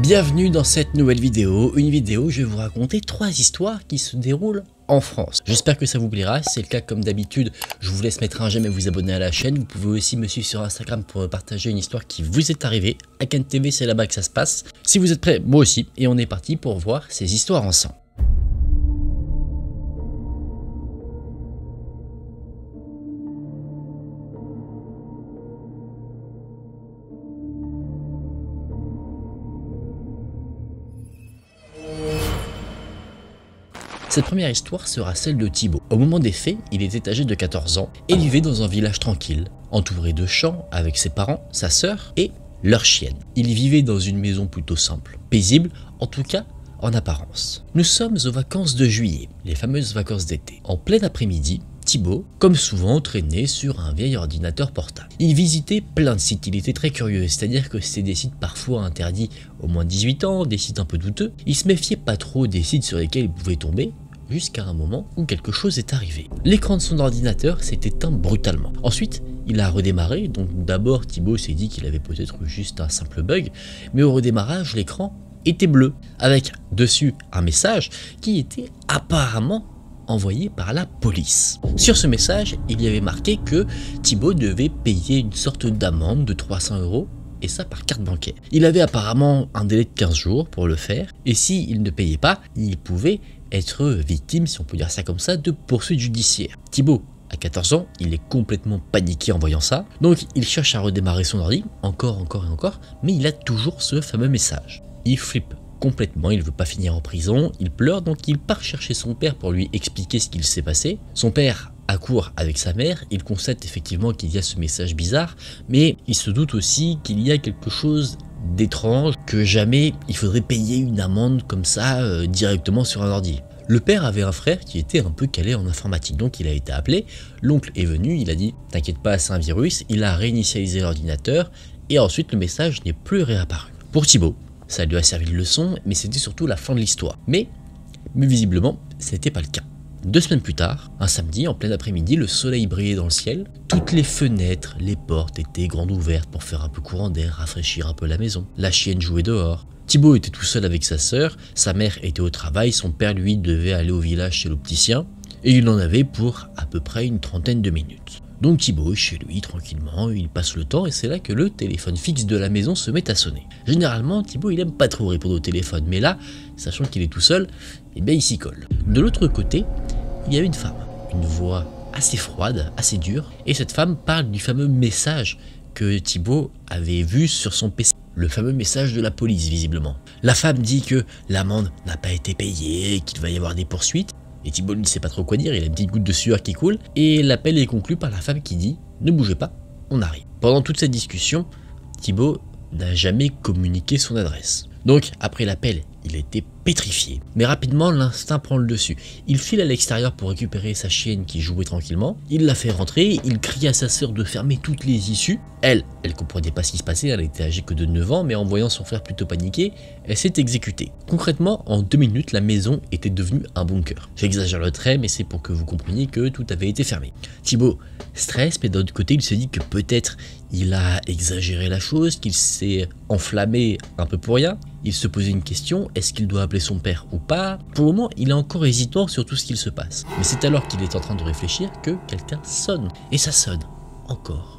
Bienvenue dans cette nouvelle vidéo, une vidéo où je vais vous raconter 3 histoires qui se déroulent en France. J'espère que ça vous plaira, si c'est le cas comme d'habitude, je vous laisse mettre un j'aime et vous abonner à la chaîne. Vous pouvez aussi me suivre sur Instagram pour me partager une histoire qui vous est arrivée. Akan TV, c'est là-bas que ça se passe. Si vous êtes prêts, moi aussi, et on est parti pour voir ces histoires ensemble. Cette première histoire sera celle de Thibaut. Au moment des faits, il était âgé de 14 ans et vivait dans un village tranquille, entouré de champs avec ses parents, sa sœur et leur chienne. Il vivait dans une maison plutôt simple, paisible, en tout cas en apparence. Nous sommes aux vacances de juillet, les fameuses vacances d'été. En plein après-midi, Thibaut, comme souvent, traînait sur un vieil ordinateur portable. Il visitait plein de sites, il était très curieux, c'est-à-dire que c'était des sites parfois interdits au moins de 18 ans, des sites un peu douteux. Il se méfiait pas trop des sites sur lesquels il pouvait tomber, jusqu'à un moment où quelque chose est arrivé. L'écran de son ordinateur s'est éteint brutalement. Ensuite, il a redémarré, donc d'abord Thibaut s'est dit qu'il avait peut-être juste un simple bug, mais au redémarrage, l'écran était bleu, avec dessus un message qui était apparemment envoyé par la police. Sur ce message, il y avait marqué que Thibaut devait payer une sorte d'amende de 300 €, et ça par carte bancaire. Il avait apparemment un délai de 15 jours pour le faire, et s'il ne payait pas, il pouvait être victime, si on peut dire ça comme ça, de poursuites judiciaires. Thibaut, à 14 ans, il est complètement paniqué en voyant ça, donc il cherche à redémarrer son ordi, encore et encore, mais il a toujours ce fameux message. Il flippe complètement, il veut pas finir en prison, il pleure, donc il part chercher son père pour lui expliquer ce qu'il s'est passé. Son père accourt avec sa mère, il constate effectivement qu'il y a ce message bizarre, mais il se doute aussi qu'il y a quelque chose d'étrange, que jamais il faudrait payer une amende comme ça directement sur un ordi. Le père avait un frère qui était un peu calé en informatique, donc il a été appelé, l'oncle est venu, il a dit « t'inquiète pas, c'est un virus », il a réinitialisé l'ordinateur, et ensuite le message n'est plus réapparu. Pour Thibaut, ça lui a servi de leçon, mais c'était surtout la fin de l'histoire. Mais visiblement, ce n'était pas le cas. 2 semaines plus tard, un samedi, en plein après-midi, le soleil brillait dans le ciel. Toutes les fenêtres, les portes étaient grandes ouvertes pour faire un peu courant d'air, rafraîchir un peu la maison. La chienne jouait dehors. Thibaut était tout seul avec sa sœur, sa mère était au travail, son père lui devait aller au village chez l'opticien, et il en avait pour à peu près une trentaine de minutes. Donc Thibaut est chez lui tranquillement, il passe le temps et c'est là que le téléphone fixe de la maison se met à sonner. Généralement Thibaut il aime pas trop répondre au téléphone, mais là, sachant qu'il est tout seul, eh bien il s'y colle. De l'autre côté, il y a une femme, une voix assez froide, assez dure, et cette femme parle du fameux message que Thibaut avait vu sur son PC. Le fameux message de la police visiblement. La femme dit que l'amende n'a pas été payée, qu'il va y avoir des poursuites. Et Thibaut ne sait pas trop quoi dire, il a une petite goutte de sueur qui coule, et l'appel est conclu par la femme qui dit « Ne bougez pas, on arrive ». Pendant toute cette discussion, Thibaut n'a jamais communiqué son adresse. Donc après l'appel, il était pétrifié. Mais rapidement, l'instinct prend le dessus. Il file à l'extérieur pour récupérer sa chienne qui jouait tranquillement. Il la fait rentrer, il crie à sa sœur de fermer toutes les issues. Elle comprenait pas ce qui se passait, elle était âgée que de 9 ans, mais en voyant son frère plutôt paniqué, elle s'est exécutée. Concrètement, en 2 minutes, la maison était devenue un bunker. J'exagère le trait, mais c'est pour que vous compreniez que tout avait été fermé. Thibaut stresse, mais d'un autre côté, il se dit que peut-être il a exagéré la chose, qu'il s'est enflammé un peu pour rien. Il se posait une question, est-ce qu'il doit appeler son père ou pas? Pour le moment, il est encore hésitant sur tout ce qu'il se passe. Mais c'est alors qu'il est en train de réfléchir que quelqu'un sonne. Et ça sonne. Encore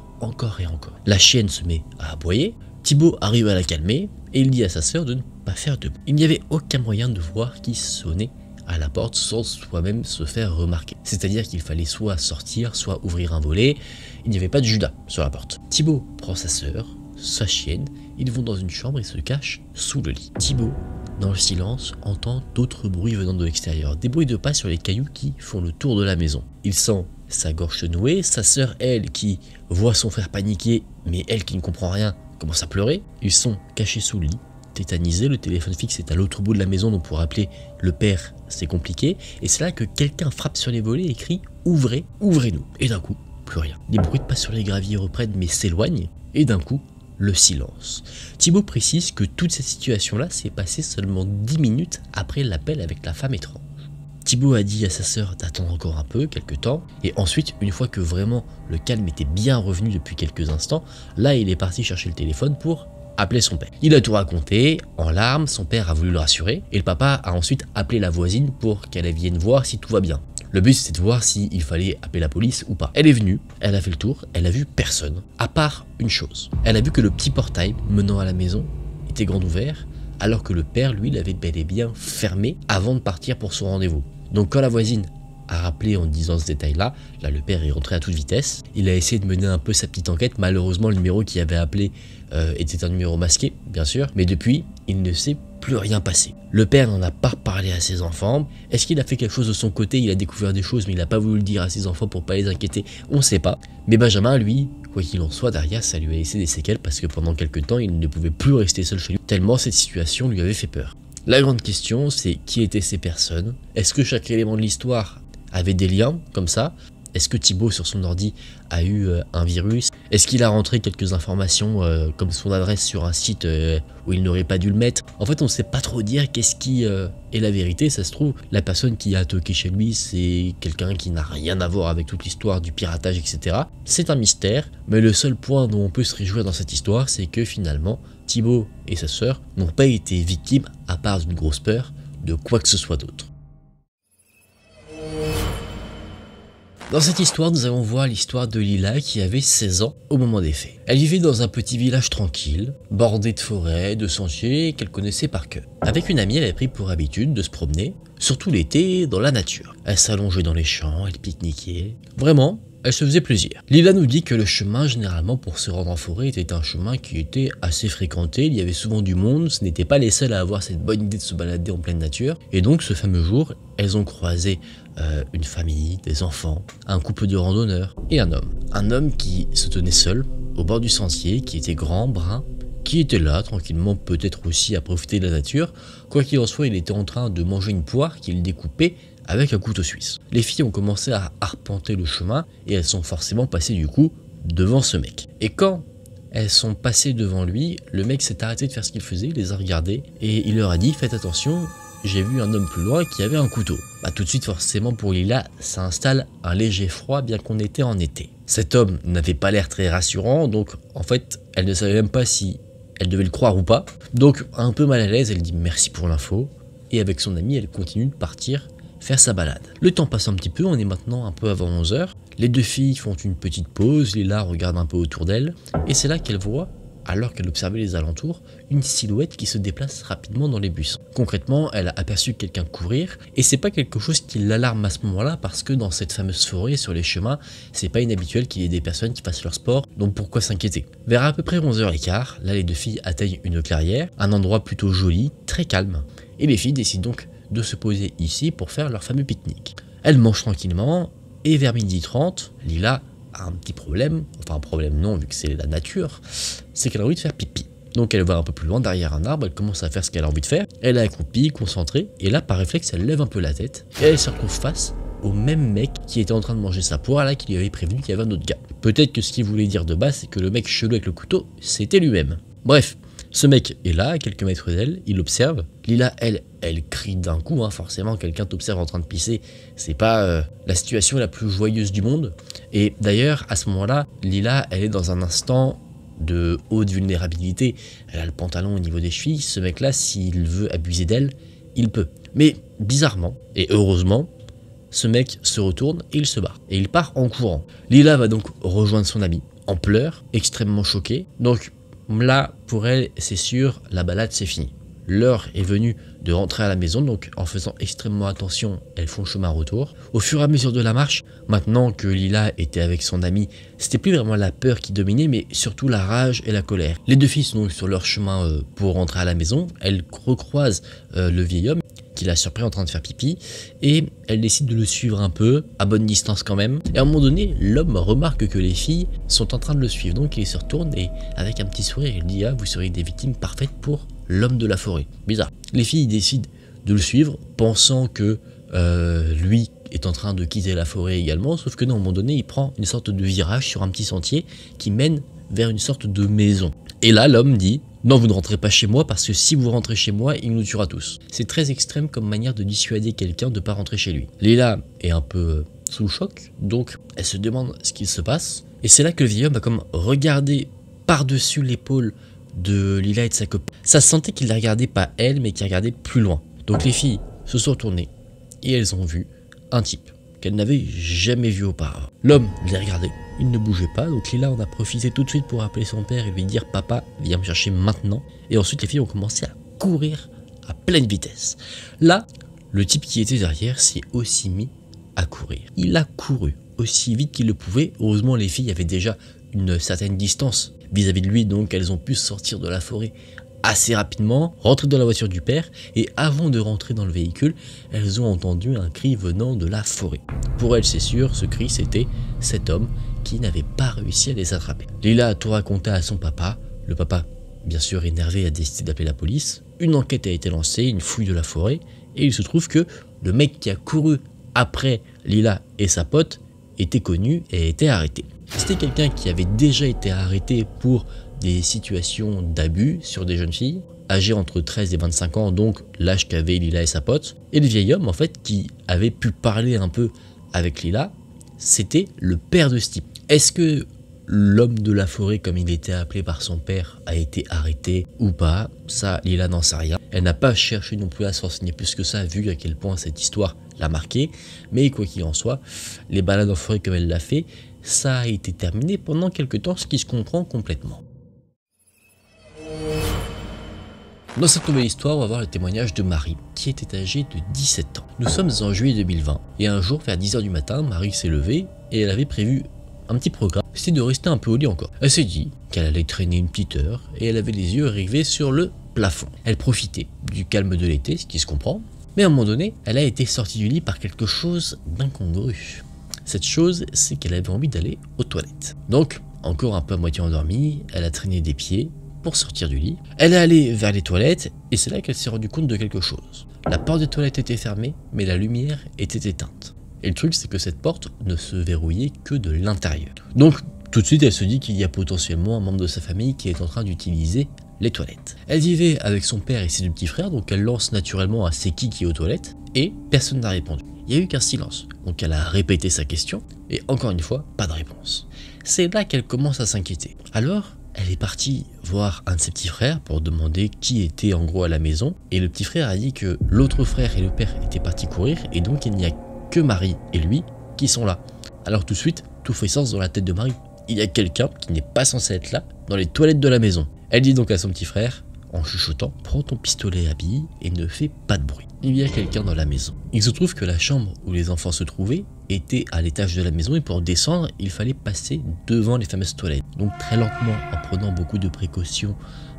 et encore. La chienne se met à aboyer. Thibaut arrive à la calmer et il dit à sa sœur de ne pas faire de bruit. Il n'y avait aucun moyen de voir qui sonnait à la porte sans soi-même se faire remarquer. C'est-à-dire qu'il fallait soit sortir, soit ouvrir un volet. Il n'y avait pas de Judas sur la porte. Thibaut prend sa sœur, sa chienne, ils vont dans une chambre et se cachent sous le lit. Thibaut, dans le silence, entend d'autres bruits venant de l'extérieur, des bruits de pas sur les cailloux qui font le tour de la maison. Il sent sa gorge se nouer, sa sœur, elle, qui voit son frère paniquer, mais elle qui ne comprend rien, commence à pleurer. Ils sont cachés sous le lit, tétanisés, le téléphone fixe est à l'autre bout de la maison, donc pour appeler le père, c'est compliqué, et c'est là que quelqu'un frappe sur les volets et crie « Ouvrez, ouvrez-nous » Et d'un coup, plus rien. Les bruits de pas sur les graviers reprennent mais s'éloignent, et d'un coup, le silence. Thibaut précise que toute cette situation-là s'est passée seulement 10 minutes après l'appel avec la femme étrange. Thibaut a dit à sa sœur d'attendre encore un peu, quelques temps, et ensuite, une fois que vraiment le calme était bien revenu depuis quelques instants, là il est parti chercher le téléphone pour appeler son père. Il a tout raconté, en larmes, son père a voulu le rassurer, et le papa a ensuite appelé la voisine pour qu'elle vienne voir si tout va bien. Le but c'était de voir s'il fallait appeler la police ou pas. Elle est venue, elle a fait le tour, elle a vu personne, à part une chose. Elle a vu que le petit portail menant à la maison était grand ouvert, alors que le père, lui, l'avait bel et bien fermé avant de partir pour son rendez-vous. Donc quand la voisine a rappelé en disant ce détail-là, là le père est rentré à toute vitesse. Il a essayé de mener un peu sa petite enquête. Malheureusement, le numéro qui avait appelé était un numéro masqué, bien sûr. Mais depuis, il ne s'est plus rien passé. Le père n'en a pas parlé à ses enfants. Est-ce qu'il a fait quelque chose de son côté? Il a découvert des choses, mais il n'a pas voulu le dire à ses enfants pour pas les inquiéter. On ne sait pas. Mais Benjamin, lui, quoi qu'il en soit, derrière, ça lui a laissé des séquelles parce que pendant quelques temps, il ne pouvait plus rester seul chez lui, tellement cette situation lui avait fait peur. La grande question, c'est qui étaient ces personnes? Est-ce que chaque élément de l'histoire avait des liens comme ça? Est-ce que Thibaut sur son ordi a eu un virus? Est-ce qu'il a rentré quelques informations comme son adresse sur un site où il n'aurait pas dû le mettre? En fait on ne sait pas trop dire qu'est-ce qui est la vérité. Ça se trouve la personne qui a toqué chez lui c'est quelqu'un qui n'a rien à voir avec toute l'histoire du piratage etc. C'est un mystère, mais le seul point dont on peut se réjouir dans cette histoire c'est que finalement Thibaut et sa sœur n'ont pas été victimes à part d'une grosse peur de quoi que ce soit d'autre. Dans cette histoire, nous allons voir l'histoire de Lila qui avait 16 ans au moment des faits. Elle vivait dans un petit village tranquille, bordé de forêts, de sentiers qu'elle connaissait par cœur. Avec une amie, elle avait pris pour habitude de se promener, surtout l'été, dans la nature. Elle s'allongeait dans les champs, elle pique-niquait. Vraiment, elle se faisait plaisir. Lila nous dit que le chemin, généralement pour se rendre en forêt, était un chemin qui était assez fréquenté. Il y avait souvent du monde, ce n'était pas les seuls à avoir cette bonne idée de se balader en pleine nature. Et donc, ce fameux jour, elles ont croisé une famille, des enfants, un couple de randonneurs et un homme. Un homme qui se tenait seul au bord du sentier, qui était grand, brun, qui était là tranquillement peut-être aussi à profiter de la nature. Quoi qu'il en soit, il était en train de manger une poire qu'il découpait avec un couteau suisse. Les filles ont commencé à arpenter le chemin et elles sont forcément passées du coup devant ce mec. Et quand elles sont passées devant lui, le mec s'est arrêté de faire ce qu'il faisait, il les a regardées et il leur a dit faites attention, j'ai vu un homme plus loin qui avait un couteau. Bah tout de suite forcément pour Lila, ça installe un léger froid bien qu'on était en été. Cet homme n'avait pas l'air très rassurant, donc en fait elle ne savait même pas si elle devait le croire ou pas. Donc un peu mal à l'aise, elle dit merci pour l'info et avec son amie elle continue de partir faire sa balade. Le temps passe un petit peu, on est maintenant un peu avant 11 h. Les deux filles font une petite pause, Lila regarde un peu autour d'elle et c'est là qu'elle voit, alors qu'elle observait les alentours, une silhouette qui se déplace rapidement dans les buissons. Concrètement, elle a aperçu quelqu'un courir, et c'est pas quelque chose qui l'alarme à ce moment-là, parce que dans cette fameuse forêt, sur les chemins, c'est pas inhabituel qu'il y ait des personnes qui fassent leur sport, donc pourquoi s'inquiéter? Vers à peu près 11 h 15, là les deux filles atteignent une clairière, un endroit plutôt joli, très calme, et les filles décident donc de se poser ici pour faire leur fameux pique-nique. Elles mangent tranquillement, et vers 12h30, Lila a un petit problème, enfin un problème non vu que c'est la nature, c'est qu'elle a envie de faire pipi. Donc elle va un peu plus loin derrière un arbre, elle commence à faire ce qu'elle a envie de faire, elle est accroupie, concentrée, et là par réflexe elle lève un peu la tête, et elle se retrouve face au même mec qui était en train de manger sa poire là, qui lui avait prévenu qu'il y avait un autre gars. Peut-être que ce qu'il voulait dire de base c'est que le mec chelou avec le couteau, c'était lui-même. Bref, ce mec est là, à quelques mètres d'elle, il l'observe. Lila, elle crie d'un coup, hein, forcément, quelqu'un t'observe en train de pisser, c'est pas la situation la plus joyeuse du monde. Et d'ailleurs, à ce moment-là, Lila, elle est dans un instant de haute vulnérabilité. Elle a le pantalon au niveau des chevilles, ce mec-là, s'il veut abuser d'elle, il peut. Mais bizarrement, et heureusement, ce mec se retourne et il se barre. Et il part en courant. Lila va donc rejoindre son ami, en pleurs, extrêmement choquée. Donc là, pour elle, c'est sûr, la balade c'est fini. L'heure est venue de rentrer à la maison, donc en faisant extrêmement attention, elles font le chemin retour. Au fur et à mesure de la marche, maintenant que Lila était avec son ami, c'était plus vraiment la peur qui dominait, mais surtout la rage et la colère. Les deux filles sont donc sur leur chemin pour rentrer à la maison, elles recroisent le vieil homme qui l'a surpris en train de faire pipi, et elle décide de le suivre un peu, à bonne distance quand même. Et à un moment donné, l'homme remarque que les filles sont en train de le suivre, donc il se retourne et avec un petit sourire, il dit « Ah, vous seriez des victimes parfaites pour l'homme de la forêt. » Bizarre. Les filles décident de le suivre, pensant que lui est en train de quitter la forêt également, sauf que non, à un moment donné, il prend une sorte de virage sur un petit sentier qui mène vers une sorte de maison. Et là, l'homme dit « Non, vous ne rentrez pas chez moi parce que si vous rentrez chez moi, il nous tuera tous. » C'est très extrême comme manière de dissuader quelqu'un de ne pas rentrer chez lui. Lila est un peu sous le choc, donc elle se demande ce qu'il se passe. Et c'est là que le vieil homme va comme regarder par-dessus l'épaule de Lila et de sa copine. Ça se sentait qu'il la regardait pas elle, mais qu'il regardait plus loin. Donc les filles se sont tournées et elles ont vu un type qu'elles n'avaient jamais vu auparavant. L'homme les regardait, il ne bougeait pas, donc Lila en a profité tout de suite pour appeler son père et lui dire « Papa, viens me chercher maintenant ». Et ensuite les filles ont commencé à courir à pleine vitesse. Là, le type qui était derrière s'est aussi mis à courir. Il a couru aussi vite qu'il le pouvait. Heureusement, les filles avaient déjà une certaine distance vis-à-vis de lui, donc elles ont pu sortir de la forêt assez rapidement, rentrer dans la voiture du père, et avant de rentrer dans le véhicule, elles ont entendu un cri venant de la forêt. Pour elles, c'est sûr, ce cri, c'était cet homme qui n'avait pas réussi à les attraper. Lila a tout raconté à son papa. Le papa, bien sûr énervé, a décidé d'appeler la police. Une enquête a été lancée, une fouille de la forêt, et il se trouve que le mec qui a couru après Lila et sa pote était connu et était arrêté. C'était quelqu'un qui avait déjà été arrêté pour des situations d'abus sur des jeunes filles, âgées entre 13 et 25 ans, donc l'âge qu'avaient Lila et sa pote. Et le vieil homme, en fait, qui avait pu parler un peu avec Lila, c'était le père de ce type. Est-ce que l'homme de la forêt, comme il était appelé par son père, a été arrêté ou pas? Ça, Lila n'en sait rien. Elle n'a pas cherché non plus à se renseigner plus que ça, vu à quel point cette histoire l'a marqué. Mais quoi qu'il en soit, les balades en forêt comme elle l'a fait, ça a été terminé pendant quelques temps, ce qui se comprend complètement. Dans cette nouvelle histoire, on va voir le témoignage de Marie, qui était âgée de 17 ans. Nous sommes en juillet 2020, et un jour, vers 10 h du matin, Marie s'est levée, et elle avait prévu un petit programme, c'était de rester un peu au lit encore. Elle s'est dit qu'elle allait traîner une petite heure, et elle avait les yeux rivés sur le plafond. Elle profitait du calme de l'été, ce qui se comprend, mais à un moment donné, elle a été sortie du lit par quelque chose d'incongru. Cette chose, c'est qu'elle avait envie d'aller aux toilettes. Donc, encore un peu à moitié endormie, elle a traîné des pieds pour sortir du lit. Elle est allée vers les toilettes et c'est là qu'elle s'est rendue compte de quelque chose. La porte des toilettes était fermée, mais la lumière était éteinte. Et le truc, c'est que cette porte ne se verrouillait que de l'intérieur. Donc, tout de suite, elle se dit qu'il y a potentiellement un membre de sa famille qui est en train d'utiliser les toilettes. Elle vivait avec son père et ses deux petits frères, donc elle lance naturellement à c'est qui est aux toilettes, et personne n'a répondu. Il n'y a eu qu'un silence, donc elle a répété sa question, et encore une fois, pas de réponse. C'est là qu'elle commence à s'inquiéter. Alors, elle est partie voir un de ses petits frères pour demander qui était en gros à la maison, et le petit frère a dit que l'autre frère et le père étaient partis courir, et donc il n'y a que Marie et lui qui sont là. Alors tout de suite, tout fait sens dans la tête de Marie. Il y a quelqu'un qui n'est pas censé être là, dans les toilettes de la maison. Elle dit donc à son petit frère, en chuchotant, prends ton pistolet à billes et ne fais pas de bruit. Il y a quelqu'un dans la maison. Il se trouve que la chambre où les enfants se trouvaient était à l'étage de la maison et pour descendre, il fallait passer devant les fameuses toilettes. Donc très lentement, en prenant beaucoup de précautions,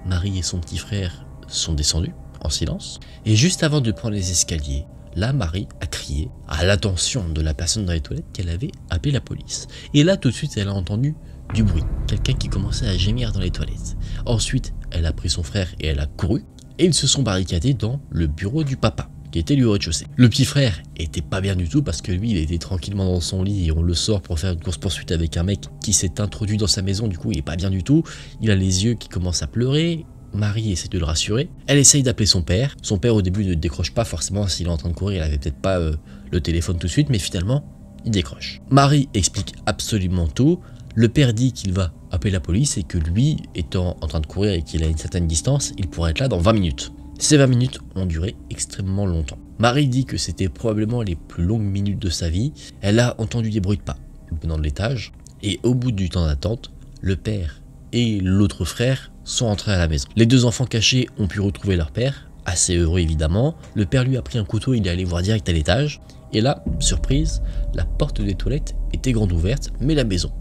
Marie et son petit frère sont descendus en silence. Et juste avant de prendre les escaliers, là, Marie a crié à l'attention de la personne dans les toilettes qu'elle avait appelé la police. Et là, tout de suite, elle a entendu du bruit. Quelqu'un qui commençait à gémir dans les toilettes. Ensuite, elle a pris son frère et elle a couru. Et ils se sont barricadés dans le bureau du papa, qui était lui au rez-de-chaussée. Le petit frère était pas bien du tout parce que lui, il était tranquillement dans son lit et on le sort pour faire une course-poursuite avec un mec qui s'est introduit dans sa maison. Du coup, il est pas bien du tout. Il a les yeux qui commencent à pleurer. Marie essaie de le rassurer. Elle essaye d'appeler son père. Son père, au début, ne décroche pas forcément s'il est en train de courir. Il avait peut-être pas le téléphone tout de suite, mais finalement, il décroche. Marie explique absolument tout. Le père dit qu'il va appeler la police et que lui, étant en train de courir et qu'il a une certaine distance, il pourrait être là dans 20 minutes. Ces 20 minutes ont duré extrêmement longtemps. Marie dit que c'était probablement les plus longues minutes de sa vie. Elle a entendu des bruits de pas venant de l'étage. Et au bout du temps d'attente, le père et l'autre frère sont entrés à la maison. Les deux enfants cachés ont pu retrouver leur père, assez heureux évidemment. Le père lui a pris un couteau, il est allé voir direct à l'étage. Et là, surprise, la porte des toilettes était grande ouverte, mais la maison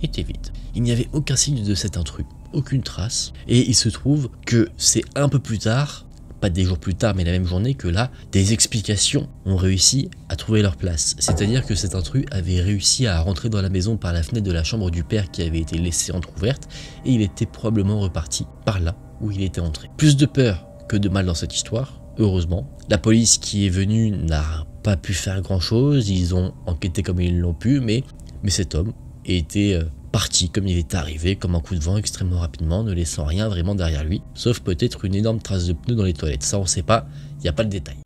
était vide. Il n'y avait aucun signe de cet intrus, aucune trace. Et il se trouve que c'est un peu plus tard, pas des jours plus tard, mais la même journée, que là, des explications ont réussi à trouver leur place. C'est-à-dire que cet intrus avait réussi à rentrer dans la maison par la fenêtre de la chambre du père qui avait été laissée entrouverte, et il était probablement reparti par là où il était entré. Plus de peur que de mal dans cette histoire, heureusement. La police qui est venue n'a pas pu faire grand-chose, ils ont enquêté comme ils l'ont pu, mais cet homme était parti comme il est arrivé, comme un coup de vent extrêmement rapidement, ne laissant rien vraiment derrière lui, sauf peut-être une énorme trace de pneu dans les toilettes. Ça on sait pas, il n'y a pas le détail.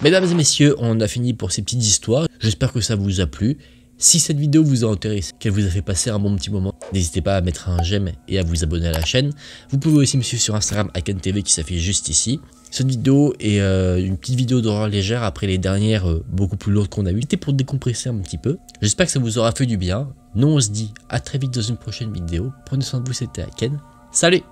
Mesdames et messieurs, on a fini pour ces petites histoires. J'espère que ça vous a plu. Si cette vidéo vous a intéressé, qu'elle vous a fait passer un bon petit moment, n'hésitez pas à mettre un j'aime et à vous abonner à la chaîne. Vous pouvez aussi me suivre sur Instagram AkenTV qui s'affiche juste ici. Cette vidéo est une petite vidéo d'horreur légère après les dernières beaucoup plus lourdes qu'on a eues. C'était pour décompresser un petit peu. J'espère que ça vous aura fait du bien. Nous on se dit à très vite dans une prochaine vidéo. Prenez soin de vous, c'était Aken. Salut!